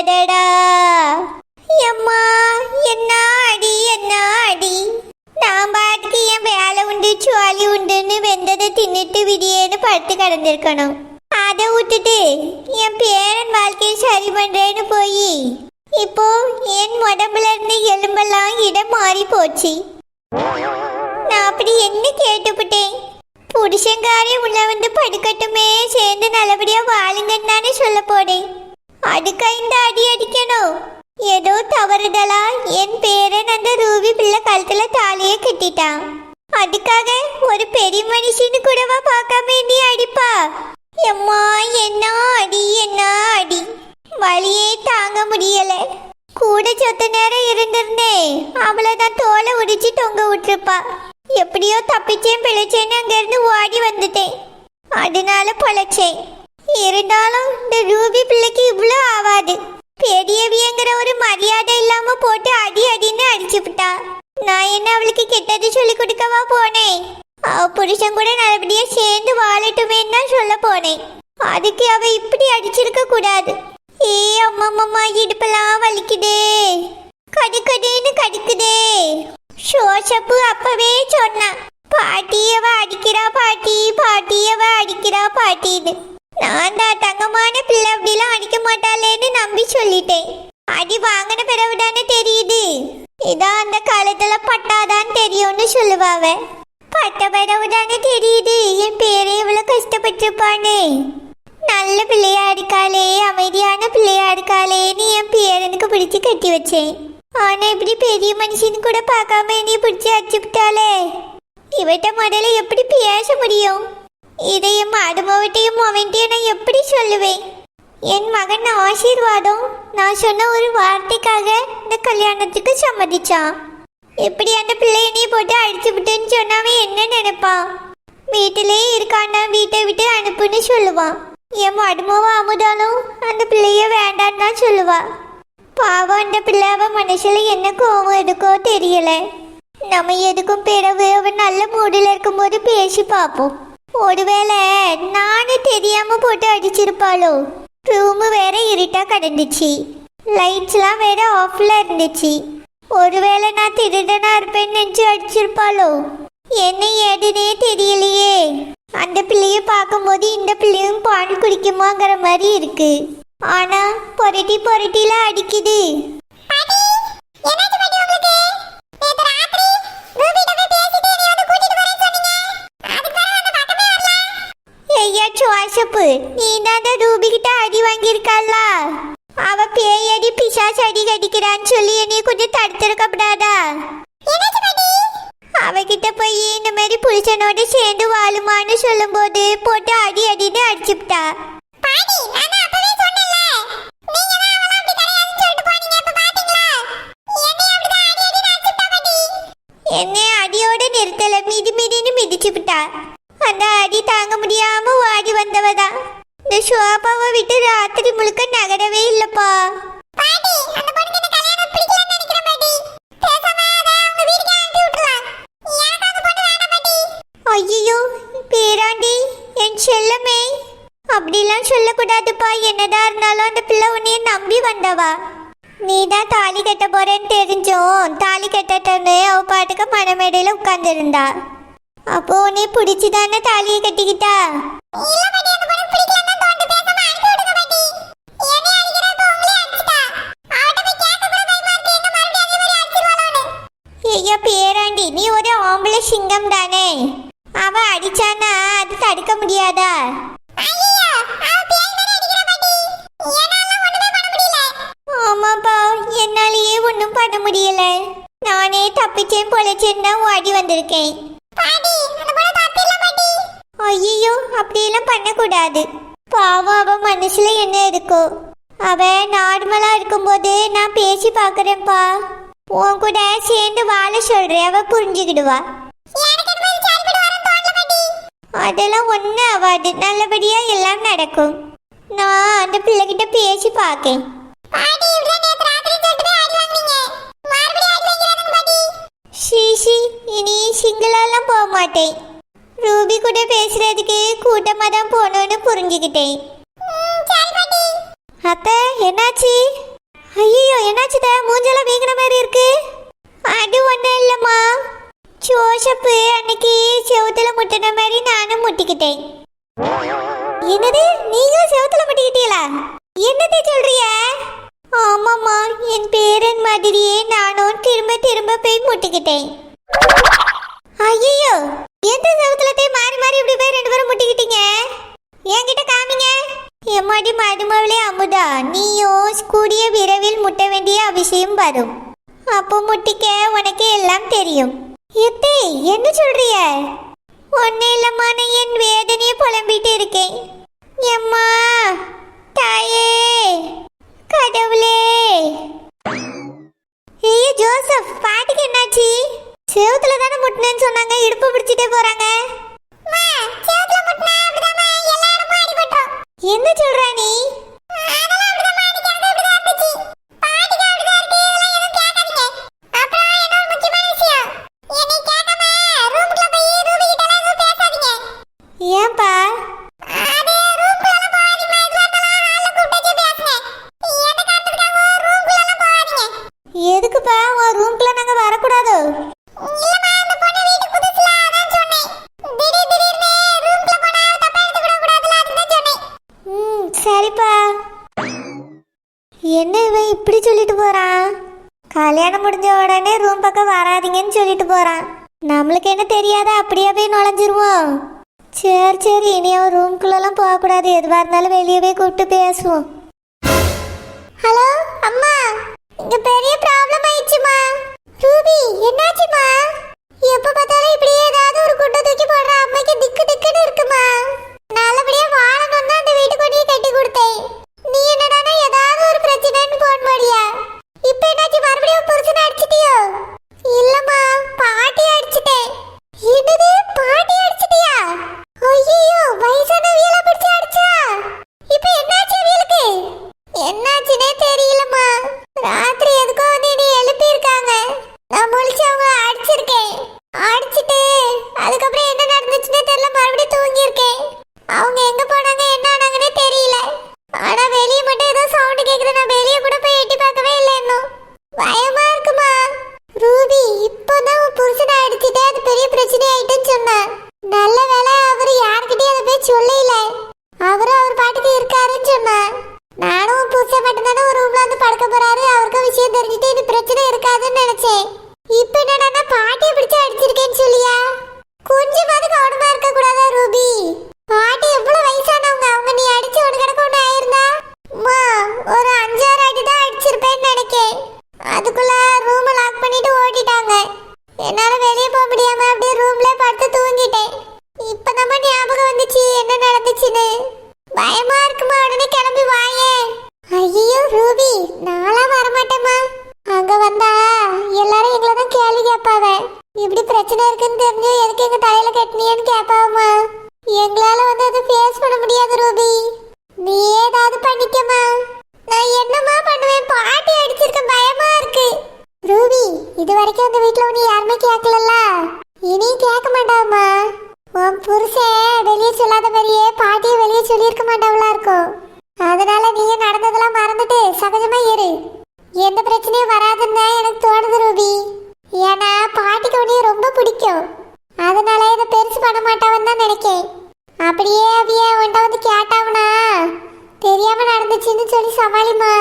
அடடடா எம்மா என்ன அடி என்ன அடி. நான் பாட்டுக்கு என் வேலை உண்டு சுவாலி உண்டுன்னு வெந்ததை தின்னுட்டு விடியேன்னு படுத்து கிடந்திருக்கணும். அதை விட்டுட்டு என் பேரன் வாழ்க்கையை சரி பண்றேன்னு போய் இப்போ என் உடம்புல இருந்து எலும்பெல்லாம் இடம் மாறி போச்சு. நான் அப்படி என்ன கேட்டுவிட்டேன்? புருஷங்காரே உள்ள வந்து படுக்கட்டுமே, சேர்ந்து நல்லபடியா வாழுங்கன்னு தானே சொல்ல போனேன். அதுக்கா இந்த அடி அடிக்கணும்? ஏதோ தவறுதலா என் பேரன் அந்த ரூபி பிள்ளை கழுத்துல தாலியை கட்டிட்டான். அதுக்காக ஒரு பெரிய மனுஷன்னு கூடவா பார்க்காம நீ அடிப்பா? எம்மா என்ன அடி என்ன அடி. வலியே தாங்க முடியல. கூட சொத்த நேரம் இருந்திருந்தேன் அவளை தான் தோலை உடிச்சு தொங்க விட்டுருப்பா. எப்படியோ தப்பிச்சேன் பிழைச்சேன்னு அங்கிருந்து ஓடி வந்துட்டேன். அதனால பொழைச்சேன். இருந்தாலும் இந்த ரூபி பிள்ளைக்கு இவ்வளோ ஆகாது. பெரியவியங்கிற ஒரு மரியாதை இல்லாம போட்டு அடி அடின்னு அடிச்சு விட்டா. நான் என்ன அவளுக்கு கெட்டது சொல்லி கொடுக்கவா போனேன்? அவ புருஷன் கூட நல்லபடியா சேர்ந்து வாழட்டுமேன்னு தான் சொல்ல போனேன். அதுக்கு அவ இப்படி அடிச்சிருக்க கூடாது. ஏ அம்மா இடுப்பெல்லாம் வலிக்குதே, கடுக்கடுன்னு கடுக்குதே. ஷோஷப்பு அப்பவே சொன்னான், பாட்டியவ அடிக்கிறா பாட்டி, பாட்டியவ அடிக்கிறா பாட்டின்னு. நான் தான் தங்கமான பிள்ளை அப்படிலாம் அடிக்க மாட்டாளேன்னு நம்பி சொல்லிட்டேன். அடி வாங்கின பிறகுதானே தெரியுது. இதான் அந்த காலத்துல பட்டாதான் தெரியும்னு சொல்லுவாவ. பட்ட பிறகுதானே தெரியுது என் பேரே இவ்வளவு கஷ்டப்பட்டிருப்பானே. நல்ல பிள்ளையா இருக்காளே, அமைதியான பிள்ளையா இருக்காளேன்னு என் பேரனுக்கு பிடிச்சி கட்டி வச்சேன். ஆனா இப்படி பெரிய மனுஷன் கூட பார்க்காம என்னைய பிடிச்சி அடிச்சுட்டாளே. இவட்ட முதல்ல எப்படி பேச முடியும்? இதையும் அடுமவட்டையும் அவன்கிட்டையும் நான் எப்படி சொல்லுவேன்? என் மகன் ஆசீர்வாதம் நான் சொன்ன ஒரு வார்த்தைக்காக இந்த கல்யாணத்துக்கு சம்மதிச்சான். எப்படி அந்த பிள்ளை என்னைய போட்டு அடிச்சு விட்டுன்னு சொன்னாவே என்ன நினைப்பான்? வீட்டிலே இருக்கான்னா வீட்டை விட்டு அனுப்புன்னு சொல்லுவான். என் மடுமாவ அமுதாலும் அந்த பிள்ளைய வேண்டான்னு தான் சொல்லுவா. பாவம் அந்த பிள்ளை அவன் மனசுல என்ன கோவம் இருக்கோ தெரியல. நம்ம எதுக்கும் பிறகு அவன் நல்ல மூடில் இருக்கும்போது பேசி பார்ப்போம். ஒருவேளை நானும் தெரியாம போட்டு அடிச்சிருப்பாளோ? ரூமு வேற இருட்டா கிடந்துச்சு, லைட்ஸ்லாம் வேற ஆஃப்ல இருந்துச்சு. ஒருவேளை நான் திருடனா இருப்பேன்னு நினைச்சு அடிச்சிருப்பாளோ? என்ன ஏதுனே தெரியலையே. அந்த பிள்ளைய பார்க்கும்போது இந்த பிள்ளையும் பால் குடிக்குமாங்கிற மாதிரி இருக்கு. ஆனா பொரட்டி பொரட்டில அடிக்குது. ஐயா சுவாசப்பு, நீ தான் ரூபி கிட்ட அடி வாங்கியிருக்காள. அவ பேயடி பிசாசு அடி கடிக்கிறான்னு சொல்லி என்னைய கொஞ்சம் தடுத்திருக்கப்படாதா? அவகிட்ட போய் இந்த மாதிரி புருஷனோட சேர்ந்து வாழுமான்னு சொல்லும் போது போட்டு அடி அடின்னு அடிச்சுட்டா. என்னை அடியோட நிறுத்தல, மிதி மிதின்னு மிதிச்சுட்டா. அந்த அடி தாங்க முடியாம வாடி வந்தவதான். இந்த ஷோபாவை விட்டு ராத்திரி முழுக்க நகரவே இல்லப்பா. ஐயோ பேராண்டி, என் செல்லமே, அப்படிலாம் சொல்லக்கூடாதுப்பா. என்னதான் இருந்தாலும் அந்த பிள்ளை உன்னைய நம்பி வந்தவா. நீ தான் தாலி கட்ட போறேன்னு தெரிஞ்சோம் தாலி கட்டட்டன்னு அவ பாட்டுக்கு மணமேடையில உட்கார்ந்துருந்தா. அப்போ உன்னை பிடிச்சுதானே தாலியை கட்டிக்கிட்டா? ஐயா பேராண்டி, நீ ஒரு ஆம்பளை சிங்கம் தானே. அவ அடிச்சானா அது தடுக்க முடியாதா? ஆமாப்பா, என்னாலேயே ஒன்றும் பண்ண முடியல. நானே தப்பிச்சேன் பொழைச்சேன்னு தான் ஓடி வந்திருக்கேன். ஐயோ அப்படியெல்லாம் பண்ணக்கூடாது. பாவம் அவ மனசுல என்ன இருக்கோ. அவ நார்மலா இருக்கும்போது நான் பேசி பார்க்கறேன்ப்பா. உன் கூட சேர்ந்து வாழ சொல்றேன், அவ புரிஞ்சுக்கிடுவா. அதெல்லாம் ஒன்றும் ஆகாது, நல்லபடியா எல்லாம் நடக்கும். நான் அந்த பிள்ளைகிட்ட பேசி பார்க்கேன். ஷீஷி, இனி சிங்கிளாலாம் போக மாட்டேன். ரூபி கூட பேசுறதுக்கு கூட்டமாக தான் போகணும்னு புரிஞ்சுக்கிட்டேன். அத்தை என்னாச்சு? என்னாச்சுத மூஞ்செல்லாம் வீங்கின மாதிரி இருக்கு? அது ஒன்றும் இல்லைம்மா, ஜோசப்பு அன்னைக்கு செவுத்துல முட்டின மாதிரி நானும் முட்டிக்கிட்டேன். என்னது, நீங்களும் செவுத்துல முட்டிக்கிட்டீங்களா? என்னத்தை சொல்றிய? ஆமாம்மா, என் பேரன் மாதிரியே நானும் திரும்ப திரும்ப போய் முட்டிக்கிட்டேன். ஐயோ, எந்த செவுத்துல மாறி மாறி இப்படி போய் ரெண்டு பேரும் முட்டிக்கிட்டீங்க? என்கிட்ட காமிங்க. எம்மாடி மருமவளே அமுதா, நீயும் கூடிய விரைவில் முட்ட வேண்டிய அவசியம் வரும். அப்போ முட்டிக்க உனக்கு எல்லாம் தெரியும். எத்தே, என்ன சொல்றிய? ஒன்னும் இல்லம்மா, நான் என் வேதனையை புலம்பிட்டு இருக்கேன். எம்மா, தாயே, கடவுளே. ஏய் ஜோசப், பாட்டுக்கு என்னாச்சு? செவுத்துல தானே முட்டினேன்னு சொன்னாங்க, இடுப்பு பிடிச்சிட்டே போறாங்க. என்ன சொல்ற நீ? ஏன்பா? எதுக்குப்பா உன் ரூம்க்குள்ள நாங்க வரக்கூடாதோ? சரிப்பா. என்ன இவன் இப்படி சொல்லிட்டு போறான்? கல்யாணம் முடிஞ்ச உடனே ரூம் பக்கம் வராதீங்கன்னு சொல்லிட்டு போறான். நம்மளுக்கு என்ன தெரியாத, அப்படியே போய் நுழைஞ்சிருவோம். சரி சரி, இனி அவன் ரூம்குள்ளெல்லாம் போகக்கூடாது. எதுவாக இருந்தாலும் வெளியே போய் கூப்பிட்டு பேசுவோம். ஹலோ அம்மா, இங்க பெரிய ப்ராப்ளம் ஆயிடுச்சுமா. ரூபி, என்னாச்சுமா? எப்ப பார்த்தாலும் இப்படியே ஏதாவது ஒரு குண்டை தூக்கி போடுற அம்மைக்கு திக்கு திக்குன்னு இருக்குமா. நல்லபடியா வாழணும் தான் அந்த வீட்டுக்கு கொண்டு கட்டி கொடுத்தேன். நீ என்னடானா ஏதாவது ஒரு பிரச்சனைன்னு போன் பண்ணியா? இப்போ என்னாச்சு, மறுபடியும் புருஷனை அடிச்சிட்டியோ? இல்லம்மா, பாட்டி அடிச்சிட்டேன். என்னது, பாட்டி அடிச்சிட்டியா? ஐயோ, வயசானவியல பிடிச்சு அடிச்சா? இப்போ என்னாச்சு அவங்களுக்கு? என்னாச்சுனே தெரியலம்மா. ராத்திரி எதுக்கோ வந்து நீ எழுப்பி இருக்காங்க. நான் முழிச்சு அவங்க அடிச்சிருக்கேன். அடிச்சிட்டு அதுக்கப்புறம் என்ன நடந்துச்சுன்னே தெரியல, மறுபடியும் தூங்கி இருக்கேன். அவங்க எங்க போனாங்க, என்ன ஆனாங்கன்னே தெரியல. ஆனா வெளியே மட்டும் ஏதோ சவுண்ட் கேக்குது. நான் வெளியே கூட போய் எட்டி பார்க்கவே இல்லை. இன்னும் பயமா இருக்குமா. ரூபி, இப்போதான் உன் புருஷனை அடிச்சுட்டே அது பெரிய பிரச்சனை ஆயிட்டுன்னு சொன்னான். நல்ல வேலை அவரு யாருக்கிட்டையும் அதை போய் சொல்லல. அவரும் அவர் பாட்டுக்கு இருக்காருன்னு சொன்னான். நானும் உன் புருஷன் மட்டும்தானே ஒரு ரூம்ல வந்து படுக்க போறாரு, அவருக்கும் விஷயம் தெரிஞ்சுட்டு இது பிரச்சனை இருக்காதுன்னு நினைச்சேன். இப்ப என்னடா பாட்டியை பிடிச்சு அடிச்சிருக்கேன்னு சொல்லியா? கொஞ்சமாவது கவனமா இருக்க கூடாதா ரூபி? பாட்டி எவ்வளவு வயசானவங்க, அவங்க நீ அடிச்சு ஒரு கிடக்க ஒண்ணு ஆயிருந்தா ஒரு 5-6 அடி தான் அடிச்சிருப்பேன்னு நினைக்கேன். அதுக்குள்ள ரூம் லாக் பண்ணிட்டு ஓடிட்டாங்க. என்னால வெளியே போக முடியாம அப்படியே ரூம்ல படுத்து தூங்கிட்டேன். இப்ப நம்ம ஞாபகம் வந்துச்சு என்ன நடந்துச்சுன்னு. பயமா இருக்குமா, உடனே கிளம்பி வாயே. ஐயோ ரூபி, நாளா வரமாட்டேம்மா. அங்க வந்தா எல்லாரும் எங்களை தான் கேள்வி கேட்பாங்க. இப்படி பிரச்சனை இருக்குன்னு தெரிஞ்சு எதுக்கு எங்க தலையில கட்டினியன்னு கேட்பாவம்மா. எங்களால வந்து அதை ஃபேஸ் பண்ண முடியாது ரூபி. நீ ஏதாவது பண்ணிக்கமா. நான் என்னமா பண்ணுவேன், பாட்டி அடிச்சிருக்க, பயமா இருக்கு. ரூபி, இது வரைக்கும் அந்த வீட்டுல உன்னை யாருமே கேட்கலல்ல, இனியும் கேட்க மாட்டாமா. உன் புருஷன் வெளியே சொல்லாத மாதிரியே பாட்டியை வெளியே சொல்லியிருக்க மாட்டாவளா இருக்கும். அதனால நீங்க நடந்ததெல்லாம் மறந்துட்டு சகஜமா இரு. எந்த பிரச்சனையும் வராதுன்னு எனக்கு தோணுது ரூபி. ஏன்னா பாட்டிக்கு உன்னைய ரொம்ப பிடிக்கும். அதனால இதை பெருசு பண்ண மாட்டாவன்னு தான் நினைக்கேன். அப்படியே அவிய உன்ட்ட வந்து கேட்டாவனா தெரியாம நடந்துச்சுன்னு சொல்லி சமாளிமா.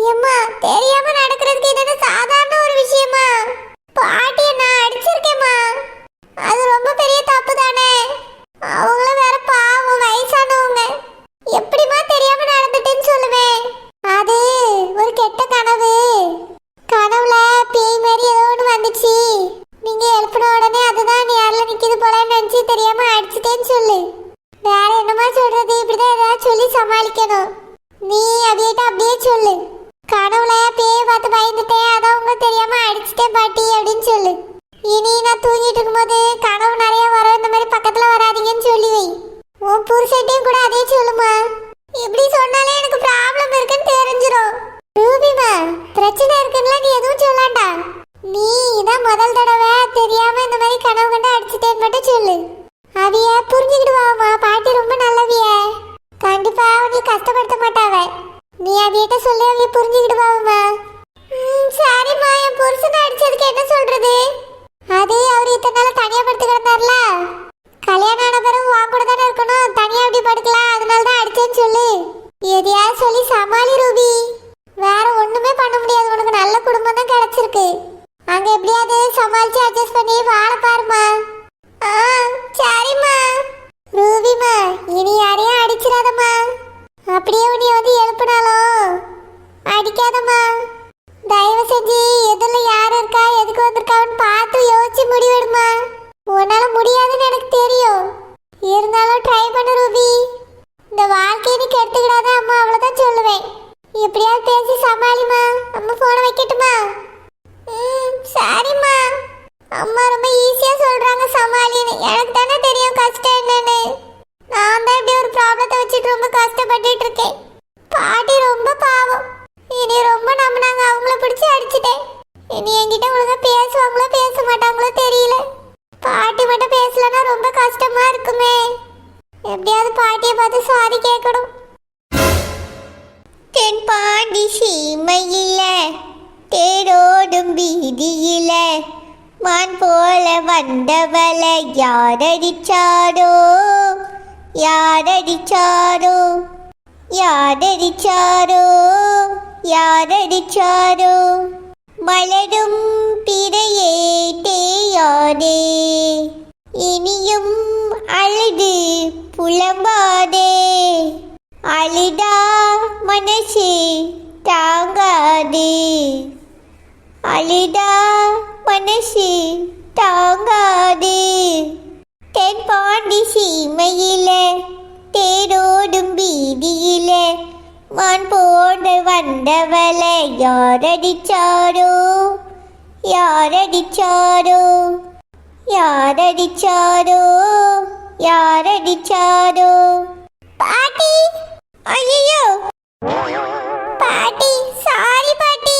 ஏம்மா, தெரியாம நடக்கிறதுக்கு இது சாதாரண ஒரு விஷயமா? பாட்டிய நான் அடிச்சிருக்கேம்மா, அது ரொம்ப பெரிய தப்பு தானே. அவங்களும் வேற பாவம், வயசானவங்க. எப்படிமா தெரியாம நடந்துட்டேன்னு சொல்லுவேன். அது ஒரு கெட்ட கனவு. கனவுல பேய் மாதிரி ஏதோ ஒன்று வந்துச்சு. நீங்க எழுப்பின உடனே அதுதான் நேரில் நிற்கிது போலன்னு நினச்சி தெரியாம அடிச்சிட்டேன்னு சொல்லு. வேற என்னமா சொல்றது, இப்படிதான் ஏதாவது சொல்லி சமாளிக்கணும். நீ அவியிட்ட அப்படியே சொல்லு, கனவுல பேய பார்த்து பயந்துட்டேன், அதான் உங்க தெரியாம அடிச்சிட்டேன் பாட்டி அப்படின்னு சொல்லு. இனி நான் தூங்கிட்டு இருக்கும்போது கனவு நிறைய வரும், இந்த மாதிரி பக்கத்துல வராதீங்கன்னு சொல்லி வை. உன் புருஷன்ட்டையும் கூட அதே சொல்லுமா. இப்படி சொன்னாலே எனக்கு ப்ராப்ளம் இருக்குன்னு தெரிஞ்சிடும். ரூபிமா, பிரச்சனை இருக்குன்னா நீ எதுவும் சொல்லாண்டா. நீ இதான் முதல் தடவை தெரியாம இந்த மாதிரி கனவு கண்டு அடிச்சிட்டேன்னு மட்டும் சொல்லு. அவிய புரிஞ்சுக்கிடுவாமா, பாட்டி ரொம்ப நல்லவிய. கண்டிப்பா நீ கஷ்டப்படுத்த மாட்டாவ. நீ அவியிட்ட சொல்லி அவிய புரிஞ்சுக்கிடுவாமா. என்ன சொல்றது? அது அவர் இத்தனை நாள் தனியா படுத்து கிடந்தார்ல, கல்யாணம் ஆன பிறகு உன் கூட தானே இருக்கணும், தனியா எப்படி படுக்கலாம், அதனால தான் அடிச்சேன்னு சொல்லு. எதையாவது சொல்லி சமாளி ரூபி. வேற ஒண்ணுமே பண்ண முடியாது, உனக்கு நல்ல குடும்பம் தான் கிடைச்சிருக்கு. அங்க எப்படியாவது சமாளிச்சு அட்ஜஸ்ட் பண்ணி வாழ பாருமா. சரிம்மா. ரூபிமா, இனி யாரையும் அடிச்சிடாதம்மா. அப்படியே உன்னை வந்து எழுப்பினாலும் அடிக்காதம்மா. தயவு செஞ்சு எதுல யார் இருக்கா எதுக்கு வந்திருக்கான்னு பார்த்து யோசிச்சு முடிவெடுமா. உன்னால முடியாதுன்னு எனக்கு தெரியும், இருந்தாலும் ட்ரை பண்ணு ரூபி. இந்த வாழ்க்கையை நீ கெடுத்துக்கிடாத அம்மா, அவ்வளோதான் சொல்லுவேன். எப்படியாவது பேசி சமாளிமா. அம்மா போனை வைக்கட்டுமா? சரிம்மா. அம்மா ரொம்ப ஈஸியா சொல்றாங்க சமாளின்னு, எனக்கு தானே தெரியும் கஷ்டம் என்னன்னு. நான் தான் இப்படி ஒரு ப்ராப்ளத்தை வச்சுட்டு ரொம்ப கஷ்டப்பட்டுட்டு இருக்கேன். பாட்டி ரொம்ப பாவம், இனி ரொம்ப நம்பினாங்க, அவங்கள பிடிச்சி அடிச்சுட்டேன். இனி என்கிட்ட ஒழுங்கா பேசுவாங்களோ பேச மாட்டாங்களோ தெரியல. பாட்டி மட்டும் பேசலன்னா ரொம்ப கஷ்டமா இருக்குமே. எப்படியாவது பாட்டியை பார்த்து சாரி கேட்கணும். தென்பாண்டி சீமையில தேரோடும் வீதியில மான் போல வந்தவளை யாரடிச்சாரோ யாரடிச்சாரோ யாரடிச்சாரோ யாரடிச்சாரோ மலரும் பிறையே தேயாதே இனியும் அழுது புலம்பாதே அழுதா மனசு தாங்காதே அழுதா மனசு தாங்காதே தென்பாண்டி சீமையில தேரோடும் வீதியில மான் போட வந்தவளை யாரடிச்சாரோ யாரடிச்சாரோ யாரடிச்சாரோ யாரடிச்சாரோ பாட்டி ஐயோ பாட்டி சாரி பாட்டி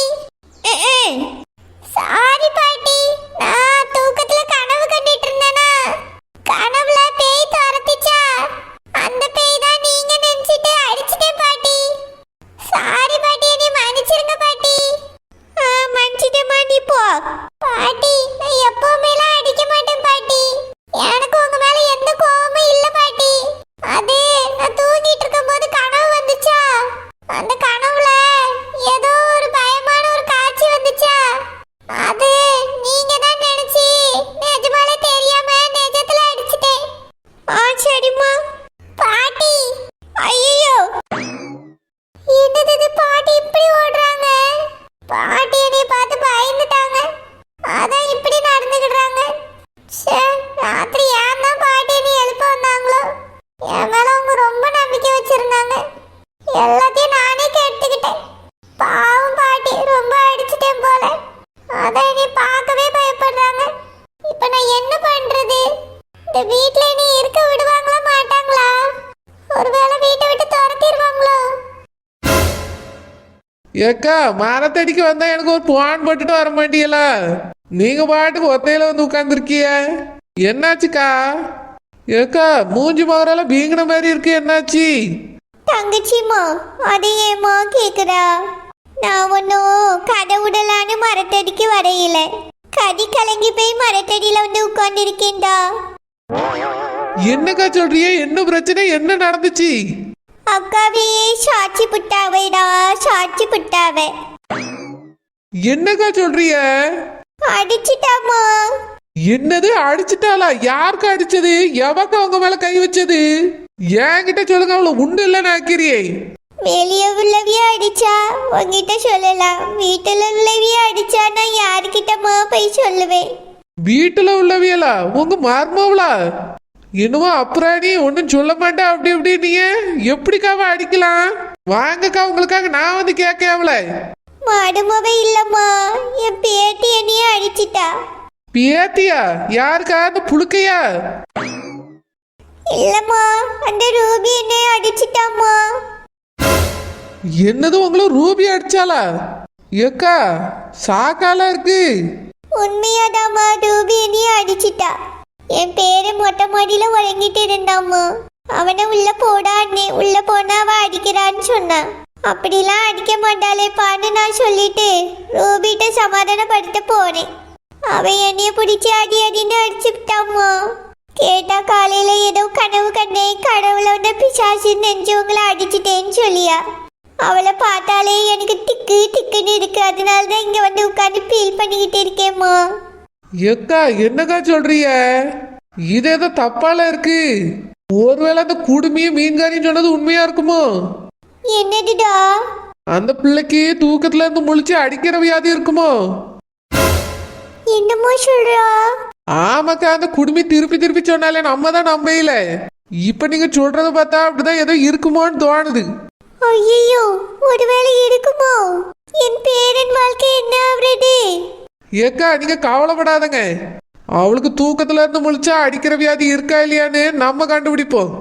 சாரி பாட்டி நான் தூக்கத்துல கனவு கண்டிட்டு இருந்தேனா கனவுல பேய் துரத்திச்சா அந்த பேய் தான் நீங்க நினைச்சிட்டு அடிச்சிட்டேன் பாட்டி சாரி பாட்டி என்னை மன்னிச்சிருங்க பாட்டி மன்னிச்சிட்டேமா நீ போ பாட்டி நான் எப்பவுமேலாம் அடிக்க மாட்டேன் பாட்டி எனக்கு உங்க மேல எந்த கோவமும் இல்ல பாட்டி அது நான் தூங்கிட்டு இருக்கும்போது கனவு வந்துச்சா அந்த கனவுல ஏதோ ஒரு பயமான ஒரு காட்சி வந்துச்சா அது நீங்க தான் நினைச்சி நிஜமாலே தெரியாம நிஜத்துல அடிச்சிட்டேன் சரிம்மா பாட்டி ஐயோ என்னது இது பாட்டி இப்படி ஓடுறாங்க பாட்டி என்னை பார்த்து பயந்துட்டாங்க அதான் இப்படி நடந்துக்கிடுறாங்க ராத்திரி ஏன் தான் பாட்டி என்னை எழுப்ப வந்தாங்களோ என் மேல அவங்க ரொம்ப நம்பிக்கை வச்சிருந்தாங்க எல்லாத்தையும் நானே கெடுத்துக்கிட்டேன் பாவம் பாட்டி ரொம்ப அடிச்சிட்டேன் போல அதான் என்னை பார்க்கவே பயப்படுறாங்க இப்ப நான் என்ன பண்றது இந்த வீட்ல என்னை இருக்க விடுவாங்களா மாட்டாங்களா ஒருவேளை வீட்டை விட்டு துரத்திடுவாங்களோ ஏக்கா மரத்தடிக்க வந்தா எனக்கு ஒரு போன் போட்டுட்டு வர மாட்டீங்களா நீங்க பாட்டுக்கு ஒத்தையில வந்து உட்காந்துருக்கிய என்னாச்சுக்கா ஏக்கா மூஞ்சி மகரெல்லாம் பீங்கின மாதிரி இருக்கு என்னாச்சு தங்கச்சிமா அதையேமா கேக்குறா நான் ஒன்னும் கதை விடலான்னு மரத்தடிக்கு வரையில கதி கலங்கி போய் மரத்தடியில வந்து உட்கார்ந்து இருக்கேன்டா என்னக்கா சொல்றிய என்ன பிரச்சனை என்ன நடந்துச்சு அக்காவே சாட்சி புட்டாவைடா சாட்சி புட்டாவை என்னக்கா சொல்றிய அடிச்சிட்டாமா என்னது அடிச்சிட்டாளா யாருக்கு அடிச்சது எவக்க அவங்க மேல கை வச்சது என்கிட்ட சொல்லுங்க அவளை உண்டு இல்லைன்னு ஆக்கிரியே வெளியே உள்ளவியா அடிச்சா உங்ககிட்ட சொல்லலாம் வீட்டுல உள்ளவியா அடிச்சா நான் யாருக்கிட்டமா போய் சொல்லுவேன் வீட்டுல உள்ளவியலா உங்க மர்மவளா என்னவோ அப்புறம் நீ ஒன்னும் சொல்ல மாட்டா அப்படி இப்படி நீங்க எப்படிக்காவ அடிக்கலாம் வாங்கக்கா உங்களுக்காக நான் வந்து கேட்க அவளை மருமவே இல்லம்மா என் பேத்தி என்னைய அடிச்சிட்டா பேத்தியா யாருக்கா அந்த புழுக்கையா இல்லம்மா அந்த ரூபி என்னைய அடிச்சிட்டாம்மா என்னது உங்களை ரூபி அடிச்சாளா ஏக்கா சாக்கால இருக்கு உண்மையாதாம்மா ரூபி என்னைய அடிச்சிட்டா என் பேரு மொட்டை மாடியில உறங்கிட்டு இருந்தாம்மா அவனை உள்ள போடான்னே உள்ள போனா அவ அடிக்கிறான்னு சொன்னான் அப்படிலாம் அடிக்க மாட்டாளே பான்னு நான் சொல்லிட்டு ரூபிட்ட சமாதானப்படுத்த போனேன் அவன் என்னைய பிடிச்சி அடி அடின்னு அடிச்சுட்டாமா. கேட்டா காலையில ஏதோ கனவு கண்டேன், கடவுளை ஒன்று பிசாசு நெஞ்சவங்களை அடிச்சிட்டேன்னு சொல்லியா. அவளை பார்த்தாலே எனக்கு திக்கு திக்குன்னு இருக்கு. அதனால தான் இங்க வந்து உட்காந்து ஃபீல் பண்ணிக்கிட்டு இருக்கேம்மா. ஏக்கா என்னக்கா சொல்றிய? இது ஏதோ தப்பால இருக்கு. ஒருவேளை அந்த குடுமையும் மீன்காரின்னு சொன்னது உண்மையா இருக்குமோ? என்னதுடா? அந்த பிள்ளைக்கு தூக்கத்துல இருந்து முழிச்சு அடிக்கிற வியாதி இருக்குமோ? என்னமோ சொல்றா? ஆமாக்கா, அந்த குடுமி திருப்பி திருப்பி சொன்னாலே நம்ம தான் நம்பையில. இப்ப நீங்க சொல்றத பார்த்தா அப்படிதான் ஏதோ இருக்குமோன்னு தோணுது. ஐயோ, ஒருவேளை இருக்குமோ? என் பேரன் வாழ்க்கை என்ன ஆகுறது? ஏக்கா நீங்க கவலைப்படாதங்க. அவளுக்கு தூக்கத்துல இருந்து முழிச்சா அடிக்கிற வியாதி இருக்கா இல்லையான்னு நம்ம கண்டுபிடிப்போம்.